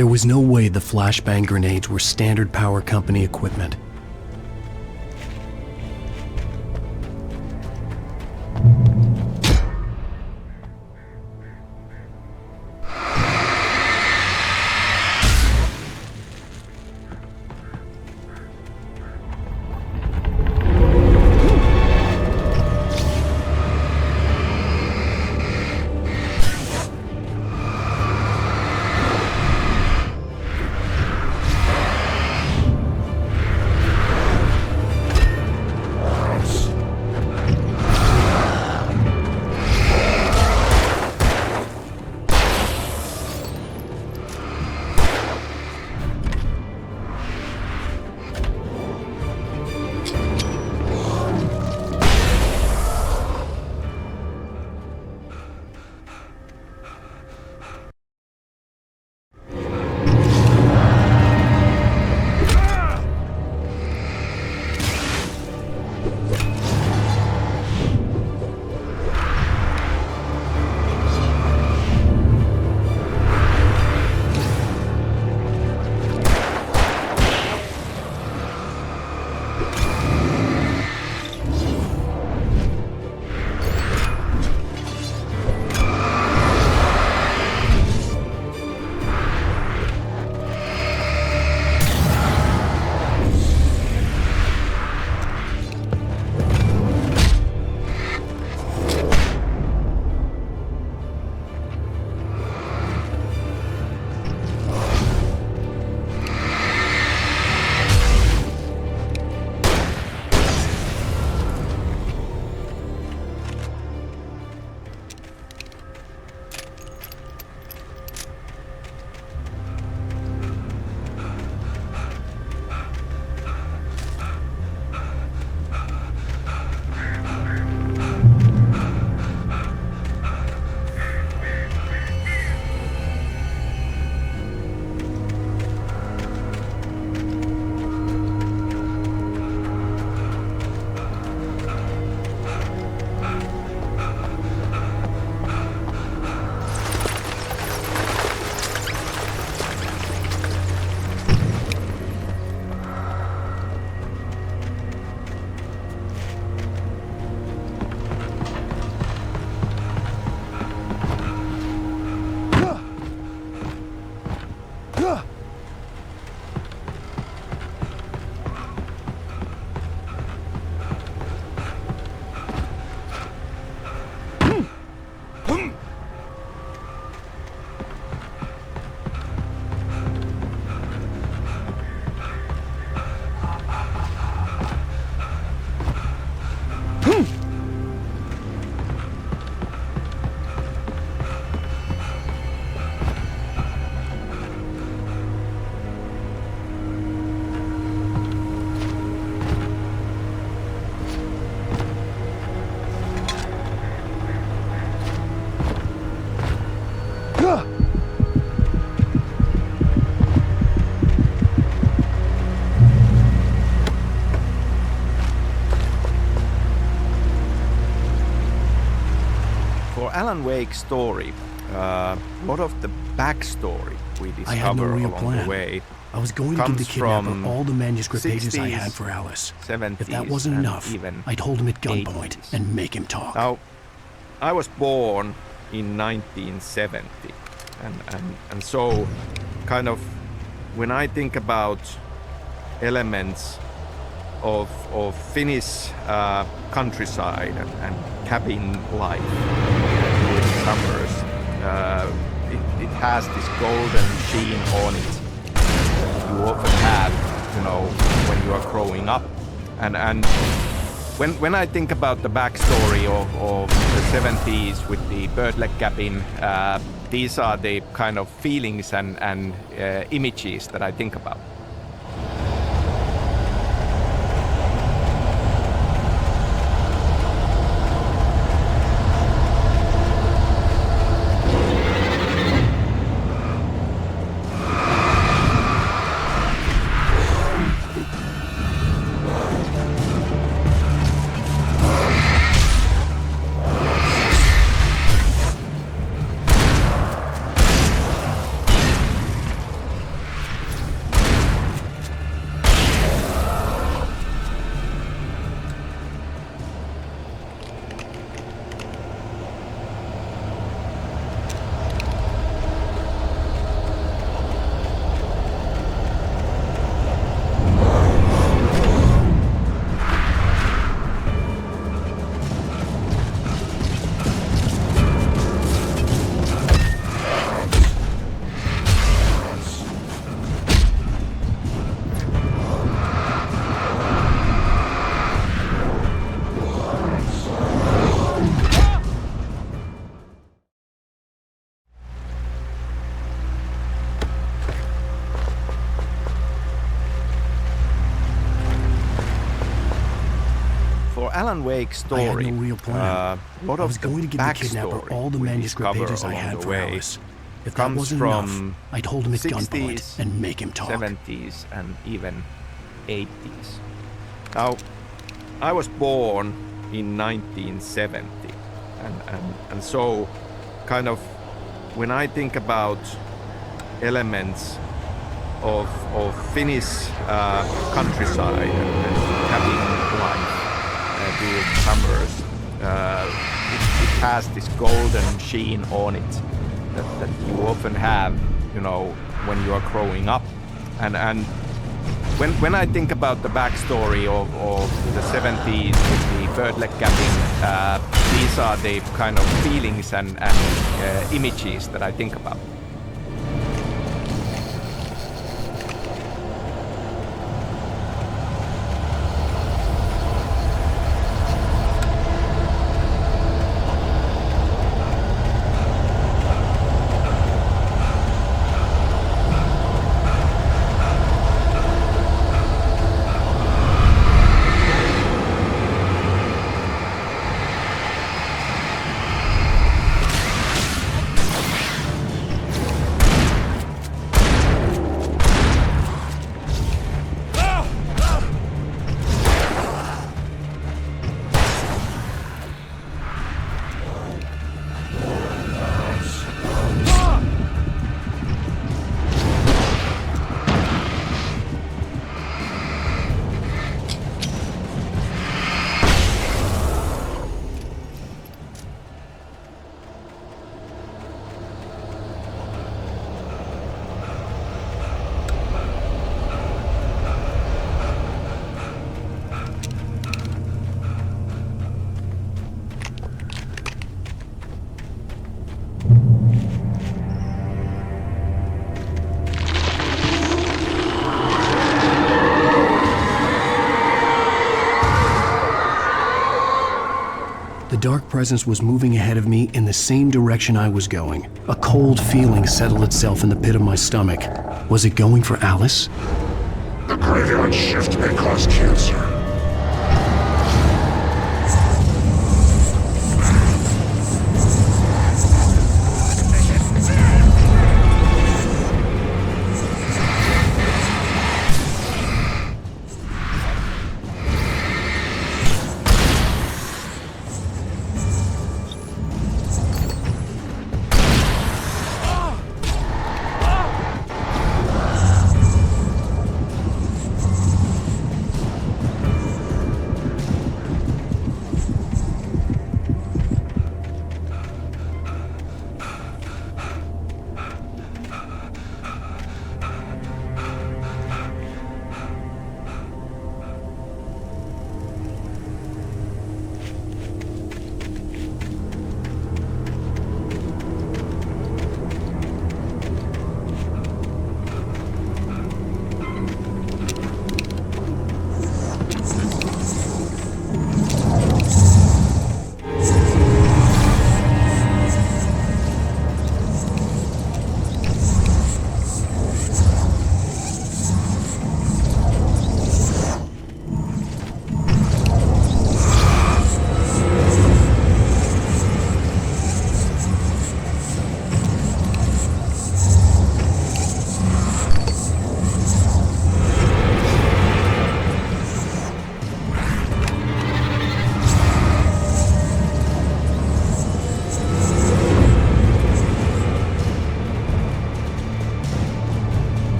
There was no way the flashbang grenades were Standard Power Company equipment. Alan Wake's story, a lot of the backstory we I had no discover real along plan. the way I was going to give the comes kidnapper from all the manuscript pages I 60s, had for Alice. 70s, If that wasn't and enough, even I'd hold him at gunpoint 80s. and make him talk. Now, I was born in 1970, and so kind of when I think about elements of Finnish countryside and cabin life during summers, it has this golden sheen on it that you often have, you know, when you are growing up. And when I think about the backstory of the 70s with the birdleg cabin, these are the kind of feelings and images that I think about. Alan Wake story, I had no real plan. a lot I of was the going to give the kidnapper backstory all the we manuscript discover pages I along had the for way Alice. If that comes wasn't enough, from I'd hold him at 60s, gunpoint and make him talk. 70s, and even 80s. Now, I was born in 1970, and so kind of when I think about elements of Finnish countryside and cabin life during summers, it has this golden sheen on it that you often have, you know, when you are growing up. And when I think about the backstory of the 70s with the birdleg cabin, these are the kind of feelings and images that I think about. The dark presence was moving ahead of me in the same direction I was going. A cold feeling settled itself in the pit of my stomach. Was it going for Alice? The graveyard shift may cause cancer.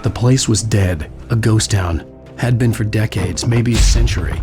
The place was dead, a ghost town. Had been for decades, maybe a century.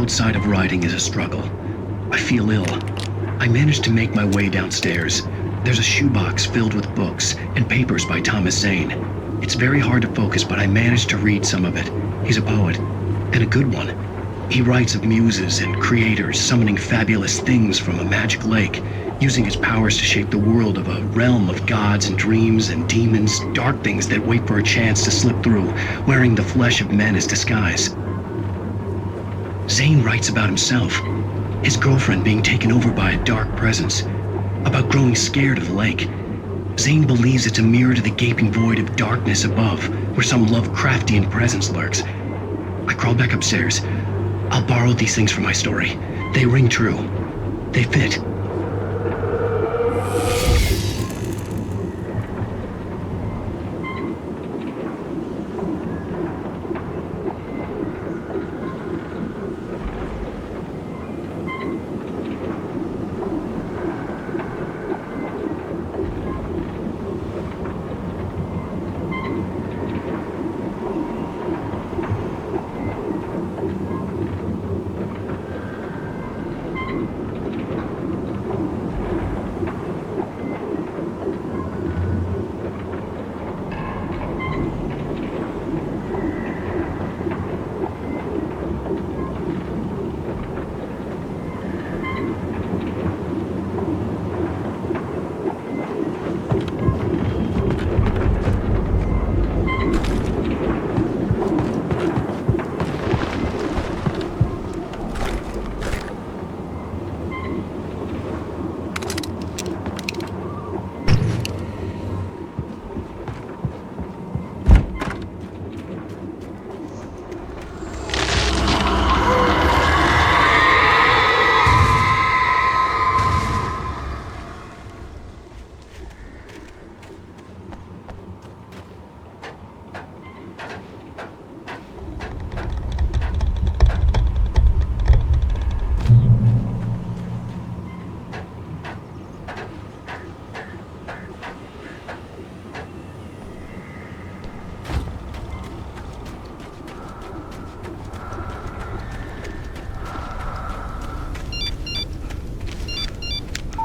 outside of writing is a struggle. I feel ill. I manage to make my way downstairs. There's a shoebox filled with books and papers by Thomas Zane. It's very hard to focus, but I managed to read some of it. He's a poet, and a good one. He writes of muses and creators summoning fabulous things from a magic lake, using his powers to shape the world of a realm of gods and dreams and demons, dark things that wait for a chance to slip through, wearing the flesh of men as disguise. Zane writes about himself, his girlfriend being taken over by a dark presence, about growing scared of the lake. Zane believes it's a mirror to the gaping void of darkness above, where some Lovecraftian presence lurks. I crawl back upstairs. I'll borrow these things for my story. They ring true. They fit.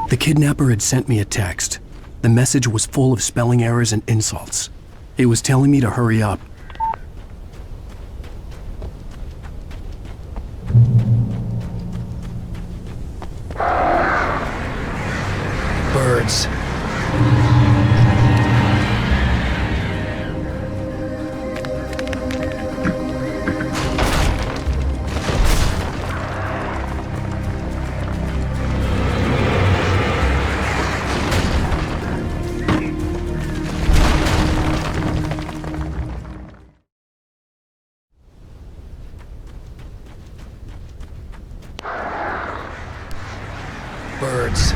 The kidnapper had sent me a text. The message was full of spelling errors and insults. It was telling me to hurry up. Birds. Birds.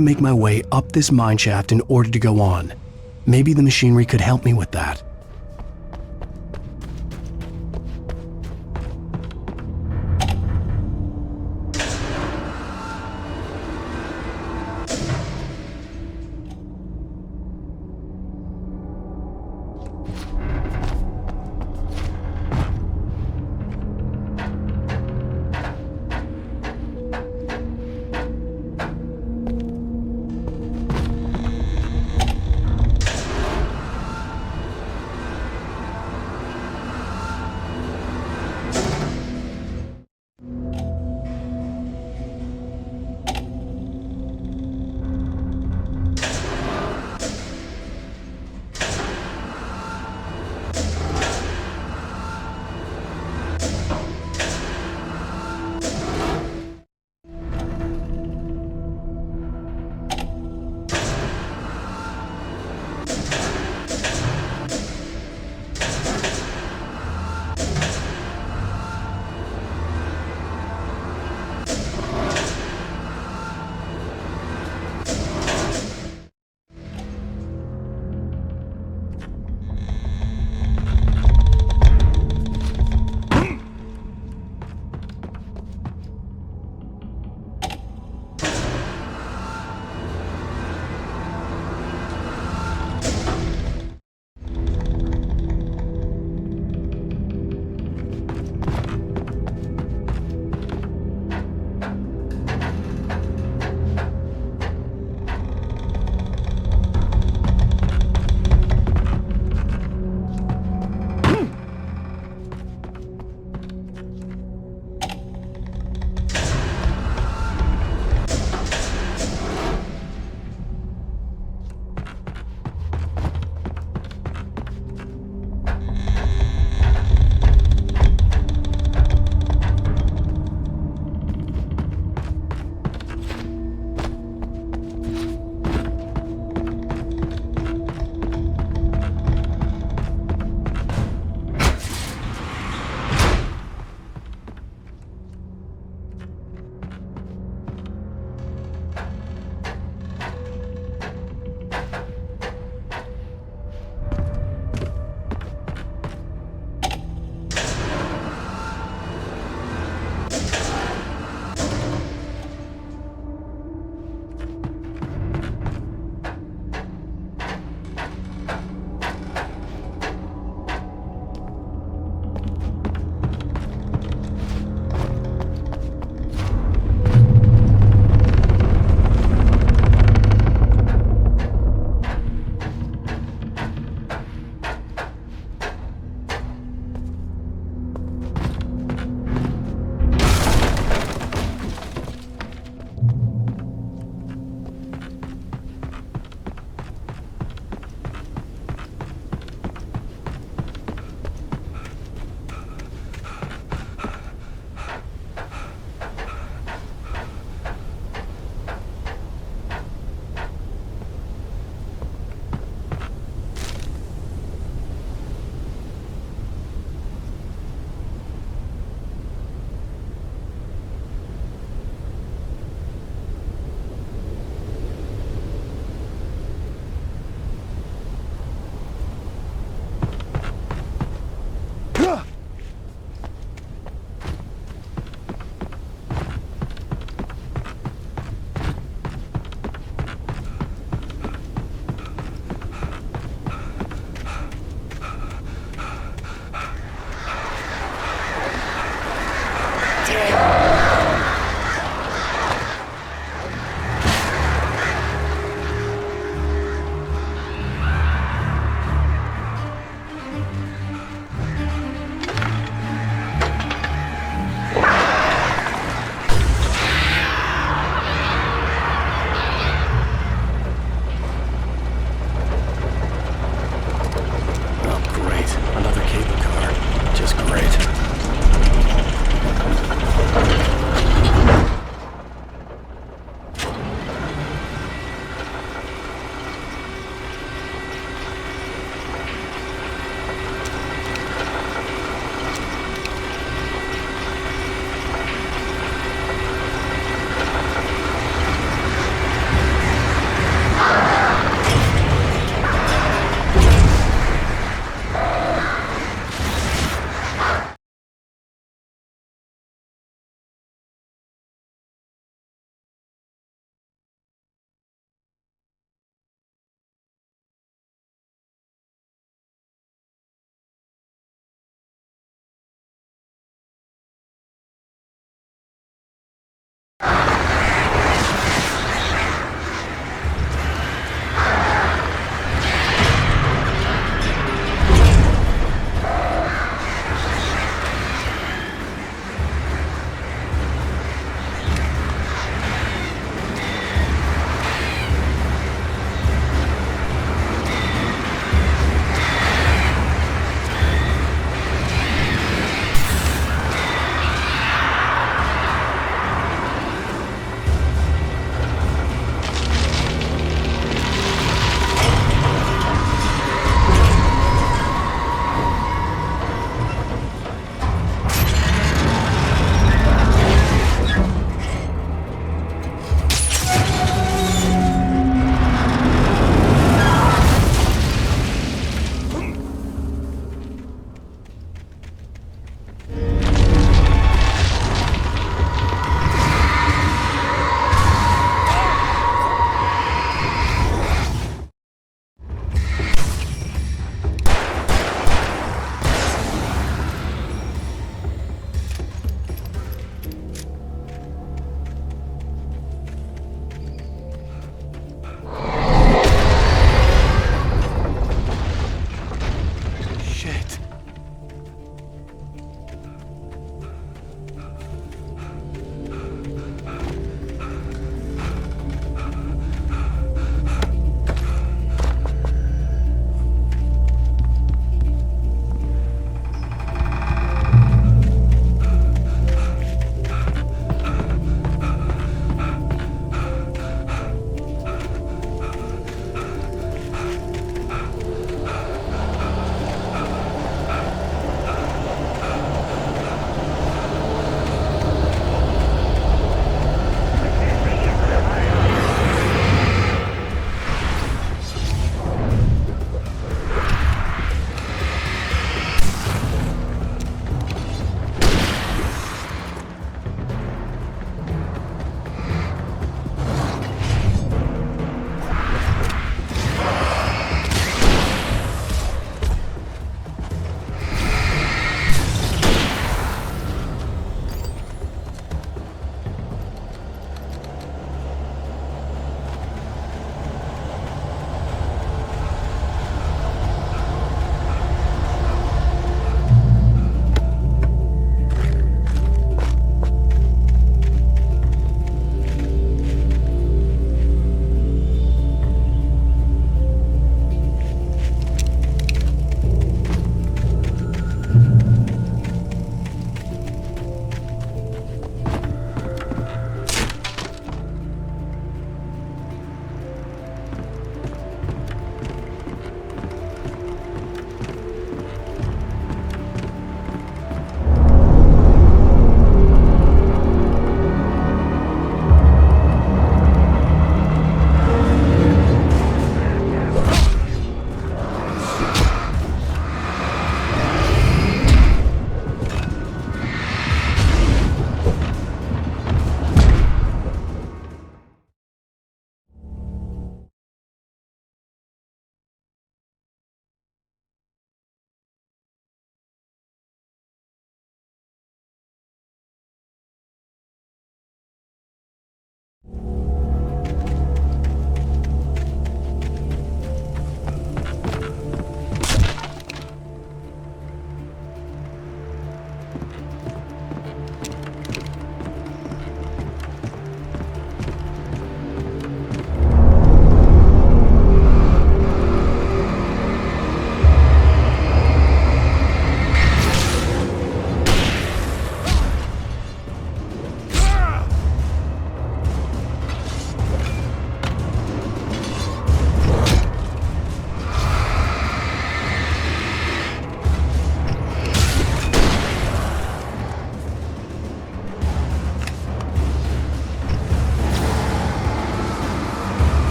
to make my way up this mine shaft in order to go on. Maybe the machinery could help me with that.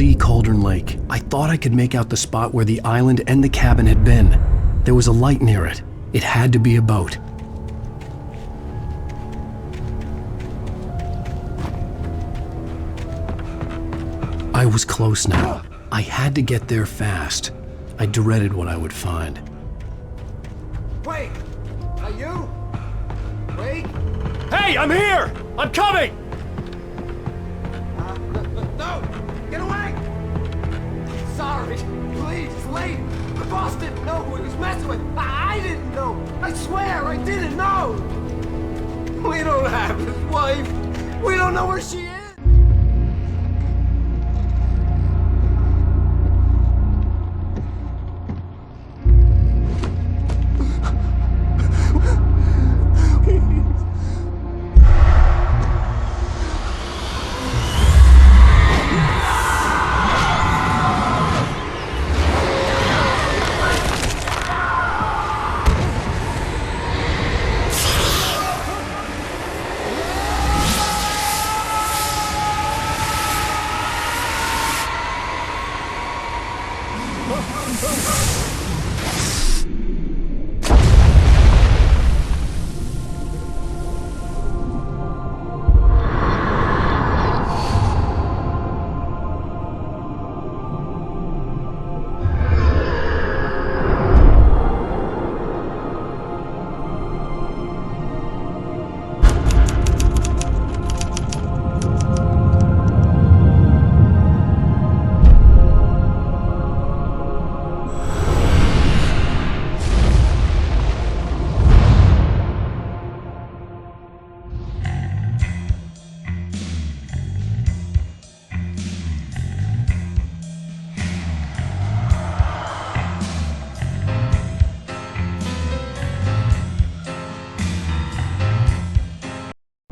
see Cauldron Lake. I thought I could make out the spot where the island and the cabin had been. There was a light near it. It had to be a boat. I was close now. I had to get there fast. I dreaded what I would find. Wait! Are you? Wait! Hey, I'm here! I'm coming! No! Get away! Sorry. Please, it's late. The boss didn't know who he was messing with. I didn't know. I swear I didn't know. We don't have his wife. We don't know where she is.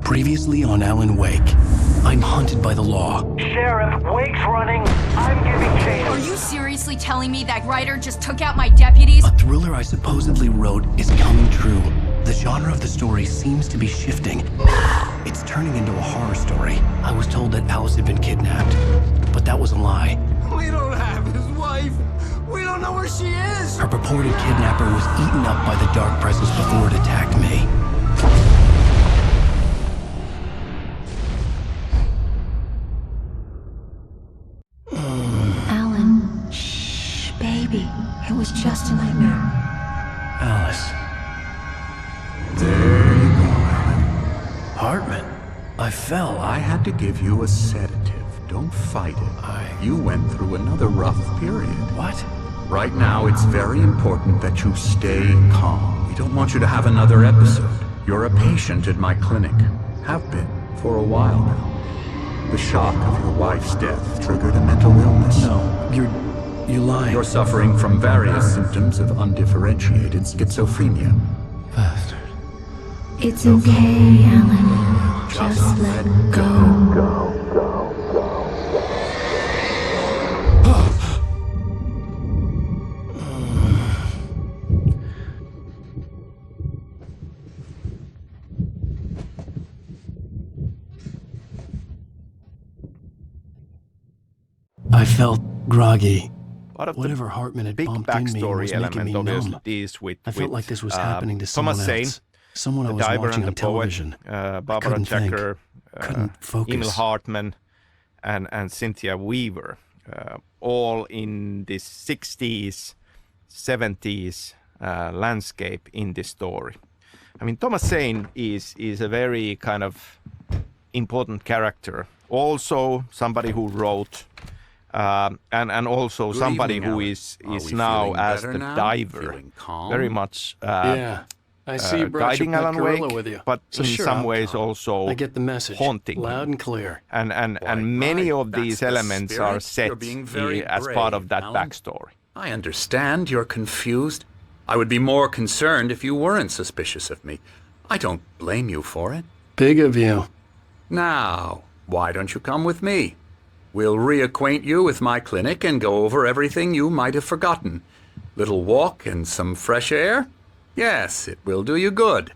Previously on Alan Wake, I'm hunted by the law. Sheriff, Wake's running. I'm giving chase. Are you seriously telling me that writer just took out my deputies? A thriller I supposedly wrote is coming true. The genre of the story seems to be shifting. It's turning into a horror story. I was told that Alice had been kidnapped, but that was a lie. We don't have his wife. We don't know where she is. Her purported kidnapper was eaten up by the dark presence before it attacked me. Alan, shh, baby. It was just a nightmare. Alice. There you go, Alan. Hartman. I fell. I had to give you a sedative. Don't fight it. You went through another rough period. What? Right now, it's very important that you stay calm. We don't want you to have another episode. You're a patient at my clinic. Have been for a while now. The shock of your wife's death triggered a mental illness. No, you're lying. You're suffering from various symptoms of undifferentiated schizophrenia. Bastard. It's okay, Alan. Just let go. I felt groggy. Part of the Whatever Hartman had big bumped in me backstory was making me element obviously numb. deals with I felt like this was happening to Thomas someone Zane, else. Someone I the was diver watching and on the poet, television. Barbara couldn't think. Jacker, Couldn't focus. Emil Hartman, and Cynthia Weaver, all in this 60s, 70s landscape in this story. I mean, Thomas Zane is a very kind of important character. Also, somebody who wrote, and also somebody evening, who Alan. is Are we now feeling as better the now? diver, Feeling calm? very much Yeah. I see you brought guiding your pet Alan gorilla Wake, with you. but So in sure, some I'll ways come. also I get the message. haunting Loud him. and clear. And many Right, of these that's the elements are spirit. You're set being very as part of brave, that Alan. backstory. I understand you're confused. I would be more concerned if you weren't suspicious of me. I don't blame you for it. Big of you. Now, why don't you come with me? We'll reacquaint you with my clinic and go over everything you might have forgotten. Little walk and some fresh air? Yes, it will do you good.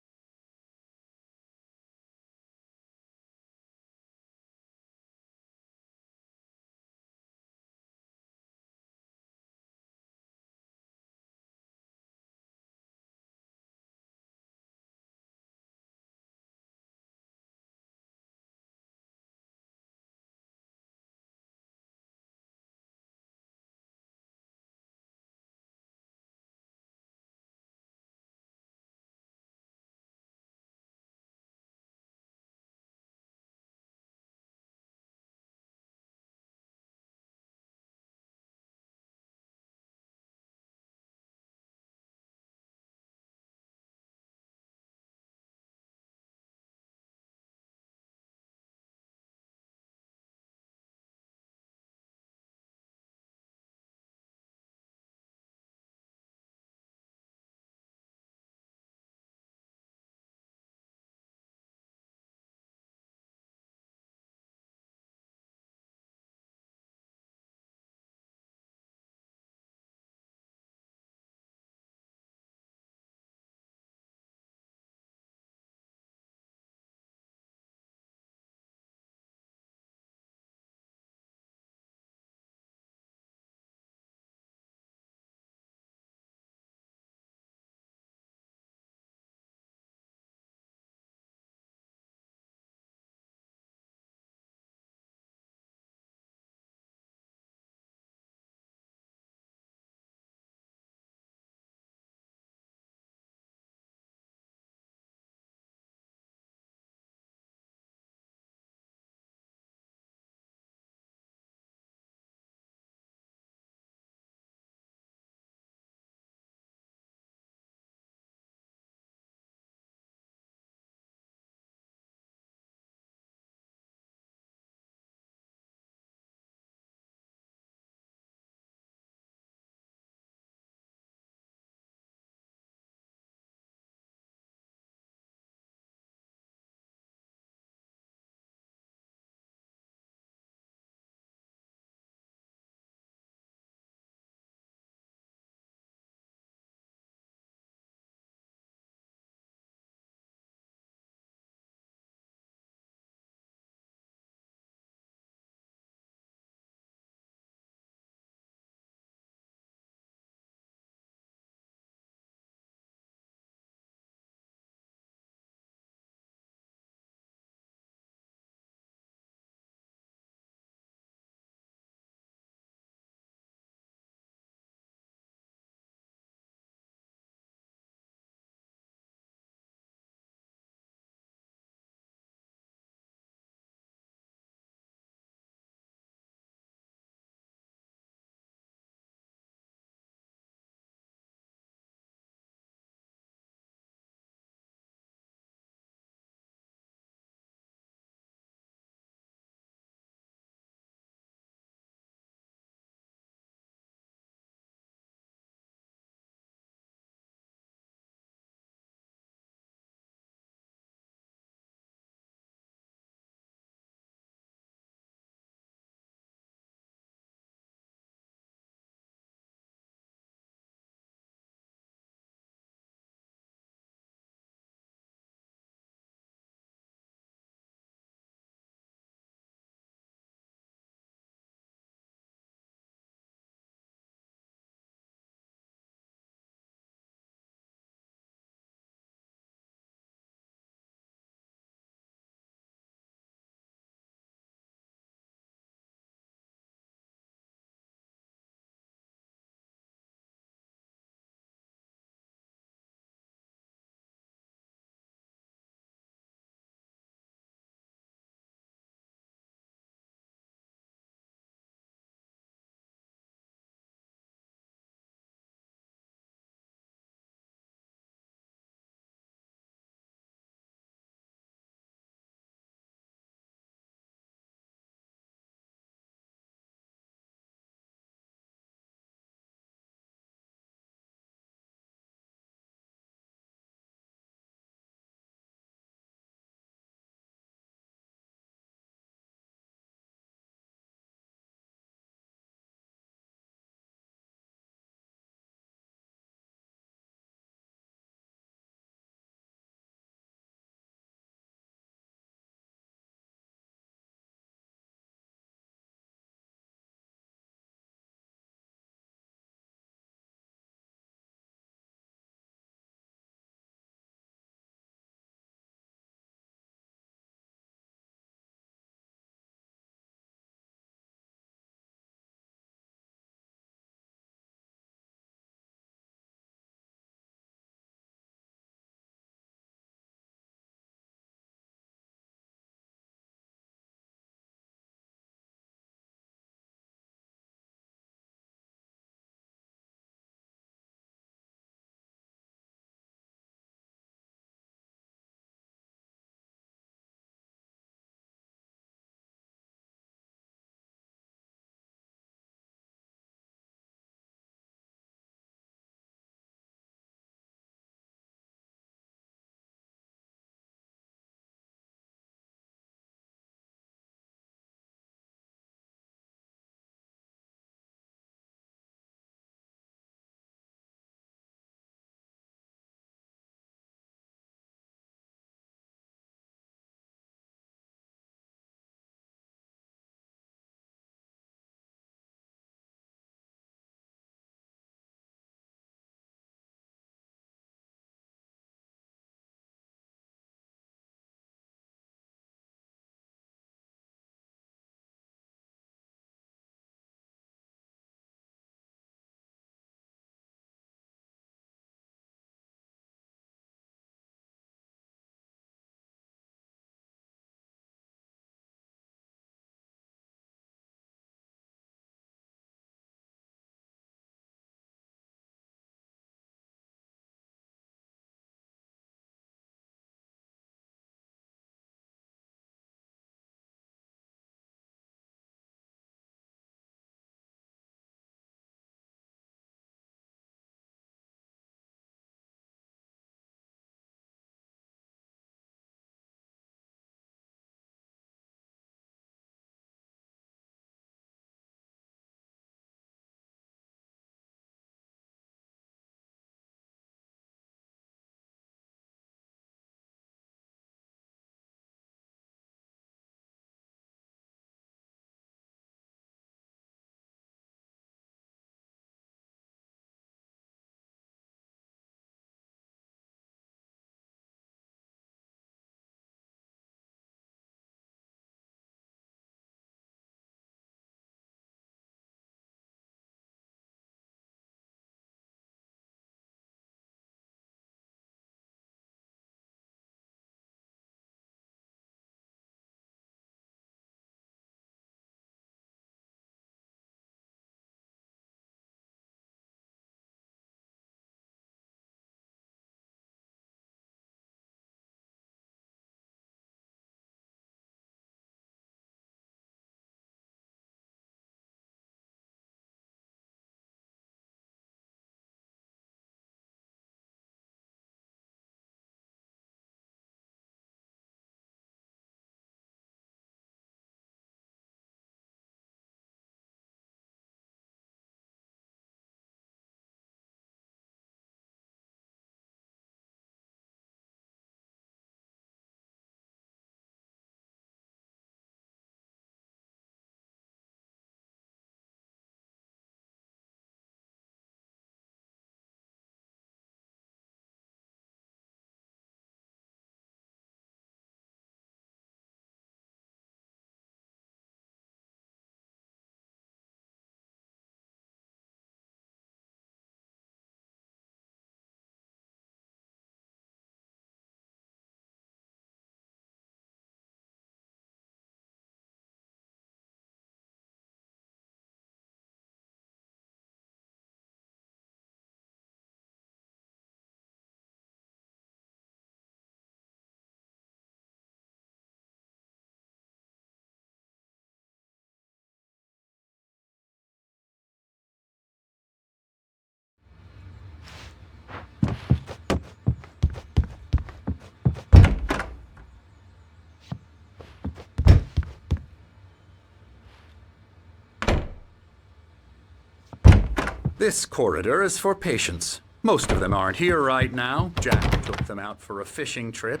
This corridor is for patients. Most of them aren't here right now. Jack took them out for a fishing trip,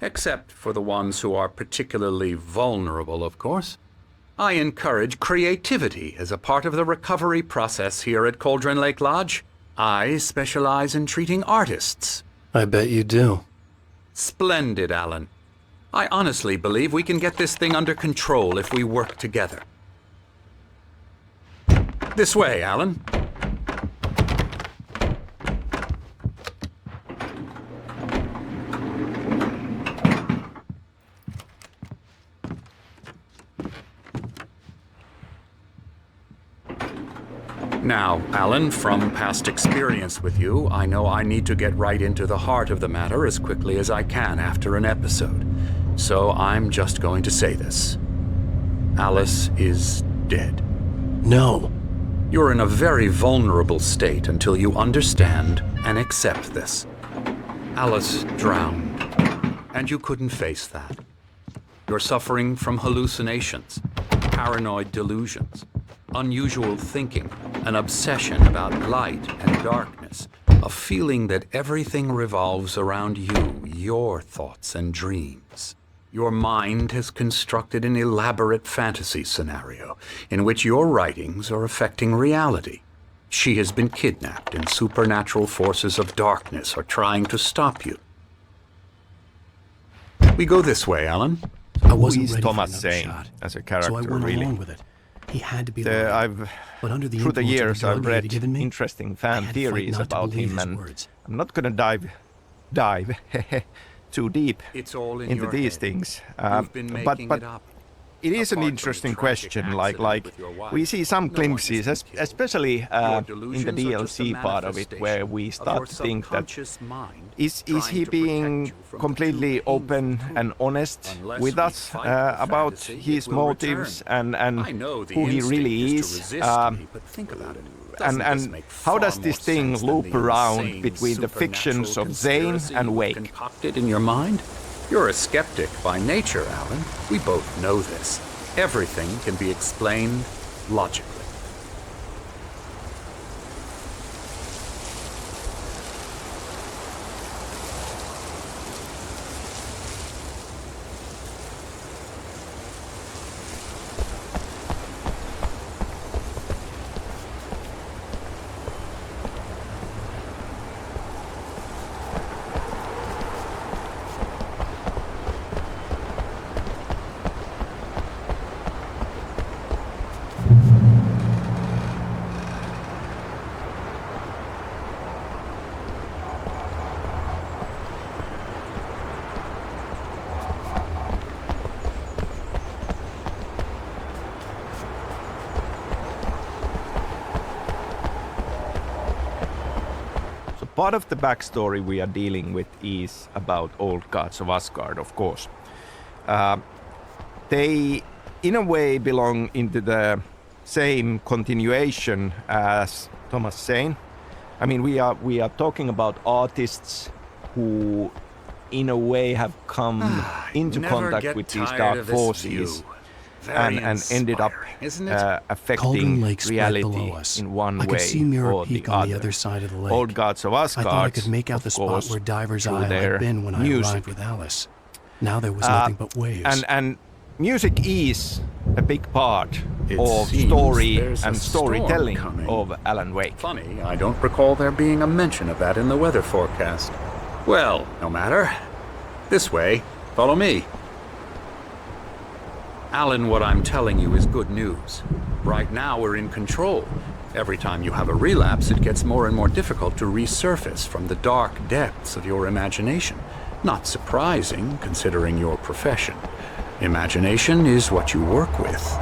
except for the ones who are particularly vulnerable, of course. I encourage creativity as a part of the recovery process here at Cauldron Lake Lodge. I specialize in treating artists. I bet you do. Splendid, Alan. I honestly believe we can get this thing under control if we work together. This way, Alan. Now, Alan, from past experience with you, I know I need to get right into the heart of the matter as quickly as I can after an episode. So I'm just going to say this. Alice is dead. No. You're in a very vulnerable state until you understand and accept this. Alice drowned, and you couldn't face that. You're suffering from hallucinations, paranoid delusions, unusual thinking, an obsession about light and darkness, a feeling that everything revolves around you, your thoughts and dreams. Your mind has constructed an elaborate fantasy scenario in which your writings are affecting reality. She has been kidnapped and supernatural forces of darkness are trying to stop you. We go this way, Alan. I wasn't Who is ready Thomas for another Zane shot, as a character, so I went really? along with it. He had to be I've but under the through the influence of years the drug I've he had read given me, interesting I fan had to fight theories not to about believe him, his and words. I'm not gonna dive too deep It's all in into your these head. things. You've been making But it up. it is an Apart from interesting the tragic question. Like accident with your wife, we see some no one has glimpses, been killed. especially Your in the delusions are just a DLC part of it, where we manifestation start of to your think that subconscious mind is trying he to being protect you from completely the too open painful and truth. honest Unless with we us fight the about fantasy, his it will motives return. and I know the who he instinct really is to is? resist me, but think about it. Doesn't this And make how far does this more thing sense than loop the around insane between the fictions supernatural of Zane conspiracy and you've Wake? concocted in your mind? You're a skeptic by nature, Alan. We both know this. Everything can be explained logically. Part of the backstory we are dealing with is about old gods of Asgard, of course. They, in a way, belong into the same continuation as Thomas Zane. I mean, we are talking about artists who, in a way, have come into contact with these dark forces and ended up Cauldron affecting Lake's right reality below us. in one I way could see Mirror or Peak the on other. the other side of the lake. Old gods of I Asgard, thought I could make out the of spot course, where Diver's through Isle their had been when I music. arrived with Alice. Now there was nothing but waves. And music is a big part It of seems story there's a and storm storytelling coming. of Alan Wake. Funny, I don't recall there being a mention of that in the weather forecast. Well, no matter. This way. Follow me. Alan, what I'm telling you is good news. Right now, we're in control. Every time you have a relapse, it gets more and more difficult to resurface from the dark depths of your imagination. Not surprising, considering your profession. Imagination is what you work with.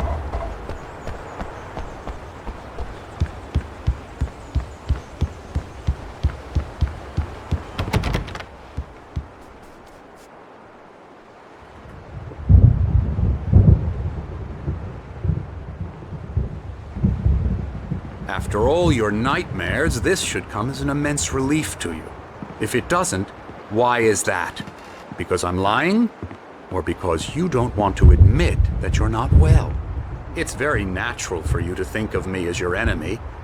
After all your nightmares, this should come as an immense relief to you. If it doesn't, why is that? Because I'm lying? Or because you don't want to admit that you're not well? It's very natural for you to think of me as your enemy.